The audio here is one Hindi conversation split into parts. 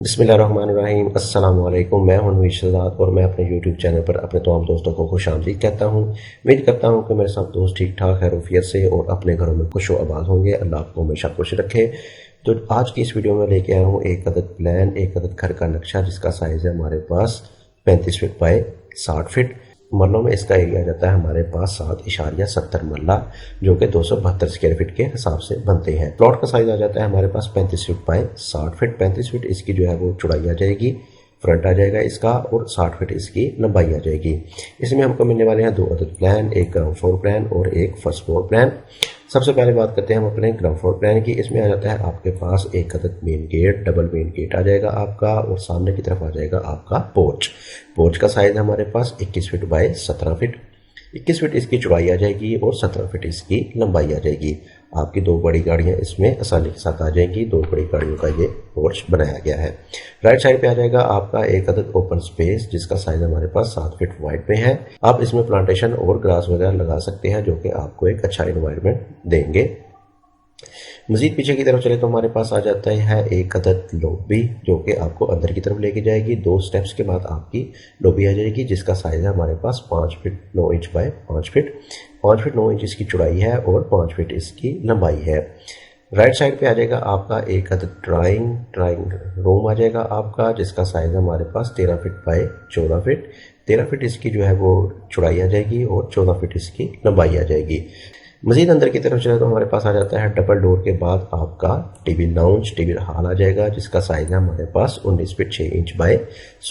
बिस्मिल्लाहिर्रहमानिर्रहीम अस्सलाम वालेकुम। मैं हूं शहजाद और मैं अपने यूट्यूब चैनल पर अपने तमाम दोस्तों को खुशामदीद कहता हूं। उम्मीद करता हूं कि मेरे सब दोस्त ठीक ठाक खैरियत से और अपने घरों में खुश व आबाद होंगे। अल्लाह आपको हमेशा खुश रखे। तो आज की इस वीडियो में लेके आया हूँ एक अदद प्लान, एक अदद घर का नक्शा जिसका साइज़ है हमारे पास 35 फीट बाय 60 फीट। मरलों में इसका एरिया जाता है हमारे पास 7.70 मरला, जो कि 272 स्क्वायर फीट के हिसाब से बनते हैं। प्लॉट का साइज आ जाता है हमारे पास 35 फीट बाय 60 फीट। 35 फीट इसकी जो है वो चौड़ाई आ जाएगी, फ्रंट आ जाएगा इसका, और 60 फीट इसकी लंबाई आ जाएगी। इसमें हमको मिलने वाले हैं दो अदद प्लान, एक ग्राउंड फ्लोर प्लान और एक फर्स्ट फ्लोर प्लान। सबसे पहले बात करते हैं हम अपने ग्राउंड फ्लोर प्लान की। इसमें आ जाता है आपके पास एक अदद main gate, double main gate आ जाएगा आपका, और सामने की तरफ आ जाएगा आपका पोर्च। पोर्च का साइज है हमारे पास 21 फीट बाय 17 फीट। 21 फीट इसकी चौड़ाई आ जाएगी और 17 फीट इसकी लंबाई आ जाएगी। आपकी दो बड़ी गाड़ियां इसमें आसानी के साथ आ जाएंगी। दो बड़ी गाड़ियों का ये पोर्च बनाया गया है। राइट साइड पे आ जाएगा आपका एक अदद ओपन स्पेस जिसका साइज हमारे पास 7 फीट वाइड में है। आप इसमें प्लांटेशन और ग्रास वगैरह लगा सकते हैं जो कि आपको एक अच्छा एनवायरनमेंट देंगे। मजीद पीछे की तरफ चले तो हमारे पास आ जाता है एक अदद लॉबी जो कि आपको अंदर की तरफ लेके जाएगी। 2 स्टेप्स के बाद आपकी लॉबी आ जाएगी जिसका साइज है हमारे पास 5 feet 9 inch by 5 feet. 5 feet 9 inch इसकी चौड़ाई है और 5 फीट इसकी लंबाई है। राइट साइड पे आ जाएगा आपका एक अदद ड्राइंग रूम आ जाएगा आपका, जिसका साइज हमारे पास 13 फीट बाय 14 फीट। 13 फीट इसकी जो है वो चौड़ाई आ जाएगी और 14 फीट इसकी लंबाई आ जाएगी। मजीद अंदर की तरफ चले तो हमारे पास आ जाता है डबल डोर के बाद आपका टीवी लाउंज, टीवी हॉल आ जाएगा जिसका साइज है हमारे पास 19 feet 6 inch by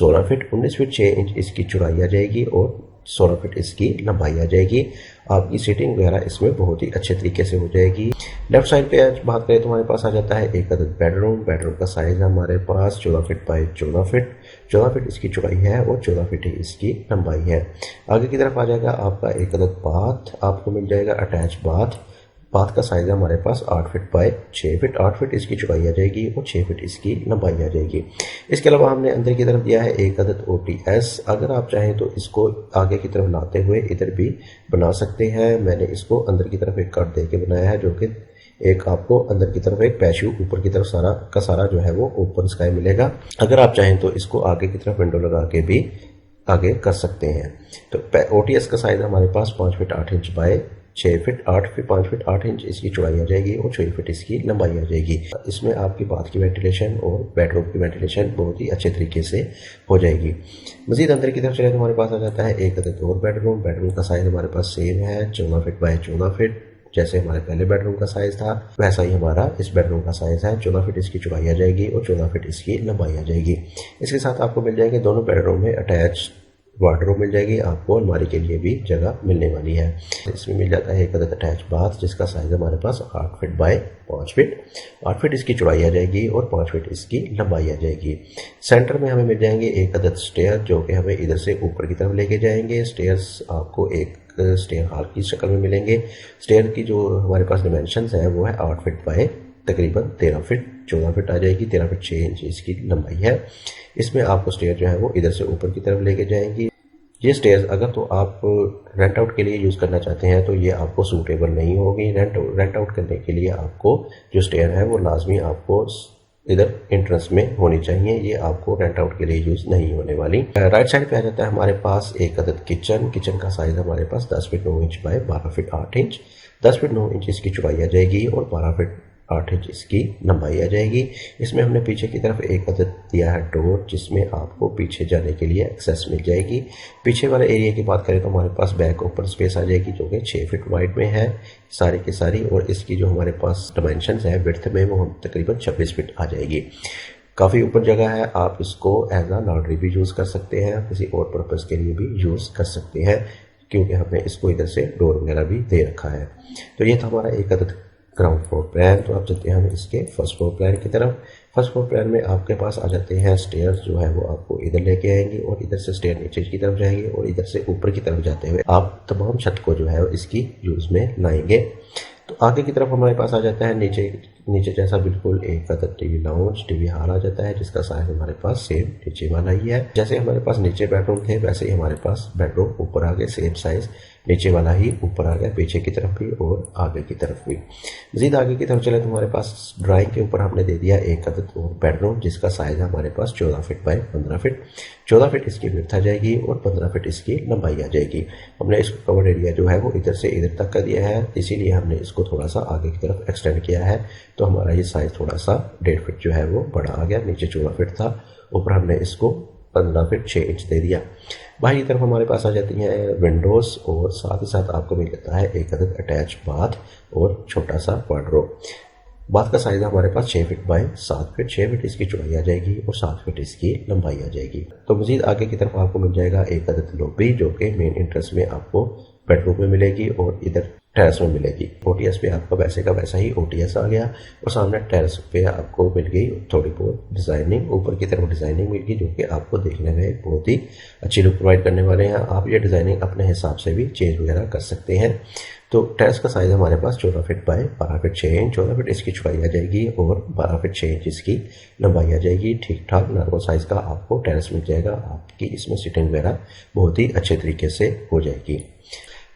16 feet. 19 feet 6 inch इसकी चौड़ाई आ जाएगी और 16 फीट इसकी लंबाई आ जाएगी। आपकी सीटिंग वगैरह इसमें बहुत ही अच्छे तरीके से हो जाएगी। लेफ्ट साइड पे आज बात करें तो हमारे पास आ जाता है एक अदद बेडरूम। बेडरूम का साइज है हमारे पास 14 फीट बाय 14 फीट। 14 फीट इसकी चौड़ाई है और 14 फीट ही इसकी लंबाई है। आगे की तरफ आ जाएगा आपका एक अदद बाथ, आपको मिल जाएगा अटैच बाथ। बाथ का साइज है हमारे पास 8 फीट बाय 6 फीट। 8 फीट इसकी चौड़ाई आ जाएगी और 6 फीट इसकी लंबाई आ जाएगी। इसके अलावा हमने अंदर की तरफ दिया है एक अदद OTS। अगर आप चाहें तो इसको आगे की तरफ लाते हुए इधर भी बना सकते हैं। मैंने इसको अंदर की तरफ एक कट दे के बनाया है जो कि एक आपको अंदर की तरफ एक पैशू, ऊपर की तरफ सारा का सारा जो है वो ओपन स्काई मिलेगा। अगर आप चाहें तो इसको आगे की तरफ विंडो लगा के भी आगे कर सकते हैं। तो OTS का साइज हमारे पास 5 feet 8 inch by 6 feet 8 feet 5 feet 8 inch इसकी चौड़ाई आ जाएगी और 6 फीट इसकी लंबाई आ जाएगी। इसमें आपकी बाथ की वेंटिलेशन और बेडरूम की वेंटिलेशन बहुत ही अच्छे तरीके से हो जाएगी। मजीद अंदर की तरफ चले तो हमारे पास आ जाता है एक अदद और बेडरूम। बेडरूम का साइज हमारे पास सेम है 14 फीट बाय 14 फीट। जैसे हमारे पहले बेडरूम का साइज था वैसा ही हमारा इस बेडरूम का साइज है। 14 फीट इसकी चौड़ाई आ जाएगी और 14 फीट इसकी लंबाई आ जाएगी। इसके साथ आपको मिल जाएंगे दोनों बेडरूम में अटैच वार्डरोब मिल जाएगी। आपको अलमारी के लिए भी जगह मिलने वाली है। इसमें मिल जाता है एक अदद अटैच बाथ जिसका साइज हमारे पास 8 फीट बाय 5 फीट। 8 फीट इसकी चौड़ाई आ जाएगी और 5 फीट इसकी लंबाई आ जाएगी। सेंटर में हमें मिल जाएंगे एक अदद स्टेयर जो कि हमें इधर से ऊपर की तरफ लेके जाएंगे। स्टेयर्स आपको एक स्टेयर हॉल की शक्ल में मिलेंगे। स्टेयर की जो हमारे पास डिमेंशंस है वो है 8 फीट बाय तकरीबन 13 फीट। 14 फीट आ जाएगी। 13 फीट 6 इंच इसकी लंबाई है। इसमें आपको स्टेयर जो है वो इधर से ऊपर की तरफ लेके जाएंगी। ये स्टेयर्स अगर तो आप रेंट आउट के लिए यूज़ करना चाहते हैं तो ये आपको सूटेबल नहीं होगी। रेंट आउट करने के लिए आपको जो स्टेयर है वो लाजमी आपको इधर एंट्रेंस में होनी चाहिए। ये आपको रेंट आउट के लिए यूज़ नहीं होने वाली। राइट साइड पे आ जाता है हमारे पास एक अदद किचन। किचन का साइज हमारे पास 10 feet 9 inch by 12 feet 8 inch. 10 feet 9 inch इसकी चौड़ाई आ जाएगी और 12 फीट 8 इंच इसकी लंबाई आ जाएगी। इसमें हमने पीछे की तरफ एक अदद दिया है डोर जिसमें आपको पीछे जाने के लिए एक्सेस मिल जाएगी। पीछे वाले एरिया की बात करें तो हमारे पास बैक ओपन स्पेस आ जाएगी जो कि 6 फीट वाइड में है सारी की सारी, और इसकी जो हमारे पास डायमेंशंस है विड्थ में वो हम तकरीबन 26 फीट आ जाएगी। काफ़ी ऊपर जगह है। आप इसको एज आ लॉन्ड्री भी यूज़ कर सकते हैं, किसी और पर्पज़ के लिए भी यूज़ कर सकते हैं क्योंकि हमने इसको इधर से डोर वगैरह भी दे रखा है। तो ये था हमारा एक अदद ग्राउंड फ्लोर प्लान। तो अब चलते हैं हम इसके फर्स्ट फ्लोर प्लान की तरफ। फर्स्ट फ्लोर प्लान में आपके पास आ जाते हैं स्टेयर्स जो है वो आपको इधर लेके आएंगे और इधर से स्टेयर नीचे की तरफ जाएंगे और इधर से ऊपर की तरफ जाते हुए आप तमाम छत को जो है इसकी यूज में लाएंगे। तो आगे की तरफ हमारे पास आ जाता है नीचे जैसा बिल्कुल एक अदद टीवी लाउंज, टीवी हॉल आ जाता है जिसका साइज हमारे पास सेम नीचे वाला ही है। जैसे हमारे पास नीचे बेडरूम थे वैसे ही हमारे पास बेडरूम ऊपर आ गए सेम साइज नीचे वाला ही ऊपर आ गया, पीछे की तरफ भी और आगे की तरफ भी। मज़ीद आगे की तरफ चले तो हमारे पास ड्राइंग के ऊपर हमने दे दिया एक अदद और बेडरूम, जिसका साइज़ है हमारे पास 14 फीट बाय 15 फीट। 14 फीट इसकी विड्थ आ जाएगी और 15 फीट इसकी लंबाई आ जाएगी। हमने इसको कवर्ड एरिया जो है वो इधर से इधर तक का दिया है, इसीलिए हमने इसको थोड़ा सा आगे की तरफ एक्सटेंड किया है। तो हमारा ये साइज़ थोड़ा सा 1.5 फीट जो है वो बड़ा आ गया। नीचे 14 फीट था, ऊपर हमने इसको 15 फीट 6 इंच दे दिया। बाहर की तरफ हमारे पास आ जाती हैं विंडोज़ और साथ ही साथ आपको मिल जाता है एक अदद अटैच बाथ और छोटा सा वार्डरोब। बाथ का साइज़ हमारे पास 6 फीट बाय 7 फीट, 6 फीट इसकी चौड़ाई आ जाएगी और 7 फीट इसकी लंबाई आ जाएगी। तो मज़ीद आगे की तरफ आपको मिल जाएगा एक अदद लॉबी, जो कि मेन एंट्रेंस में आपको बेडरूम में मिलेगी और इधर टेरेस में मिलेगी। ओटीएस पे आपका वैसे का वैसा ही ओटीएस आ गया और सामने टेरेस पे आपको मिल गई थोड़ी बहुत डिज़ाइनिंग, ऊपर की तरफ डिज़ाइनिंग मिल गई, जो कि आपको देखने में बहुत ही अच्छी लुक प्रोवाइड करने वाले हैं। आप ये डिज़ाइनिंग अपने हिसाब से भी चेंज वगैरह कर सकते हैं। तो टेरेस का साइज़ हमारे पास 14 feet by 12 feet 6 inch, 14 feet इसकी चौड़ाई आ जाएगी और 12 फीट 6 इंच इसकी लंबाई आ जाएगी। ठीक ठाक नॉर्मल साइज़ का आपको टेरेस मिल जाएगा। आपकी इसमें सिटिंग वगैरह बहुत ही अच्छे तरीके से हो जाएगी।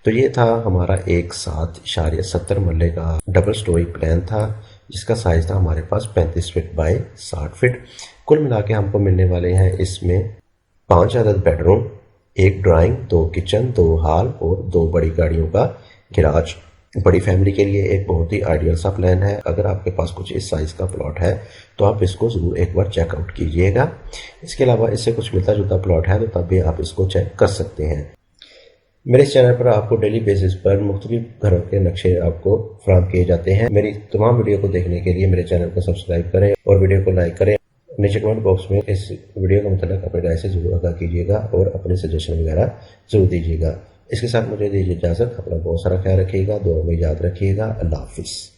तो ये था हमारा एक 7.70 मरले का डबल स्टोरी प्लान था, जिसका साइज़ था हमारे पास 35 फीट बाय 60 फीट। कुल मिला के हमको मिलने वाले हैं इसमें 5 अदद बेडरूम, एक ड्राइंग, 2 किचन, 2 हॉल और 2 बड़ी गाड़ियों का गैराज। बड़ी फैमिली के लिए एक बहुत ही आइडियल सा प्लान है। अगर आपके पास कुछ इस साइज़ का प्लॉट है तो आप इसको ज़रूर एक बार चेकआउट कीजिएगा। इसके अलावा इससे कुछ मिलता जुलता प्लॉट है तो तब भी आप इसको चेक कर सकते हैं। मेरे इस चैनल पर आपको डेली बेसिस पर मुख्तलिफ घरों के नक्शे आपको फराहम किए जाते हैं। मेरी तमाम वीडियो को देखने के लिए मेरे चैनल को सब्सक्राइब करें और वीडियो को लाइक करें। नीचे कमेंट बॉक्स में इस वीडियो के मुताबिक अपनी राय से ज़रूर आगाह कीजिएगा और अपने सजेशन वगैरह ज़रूर दीजिएगा। इसके साथ मुझे दीजिए इजाज़त। अपना बहुत सारा ख्याल रखिएगा, दुआ में याद रखिएगा। अल्लाह हाफिज़।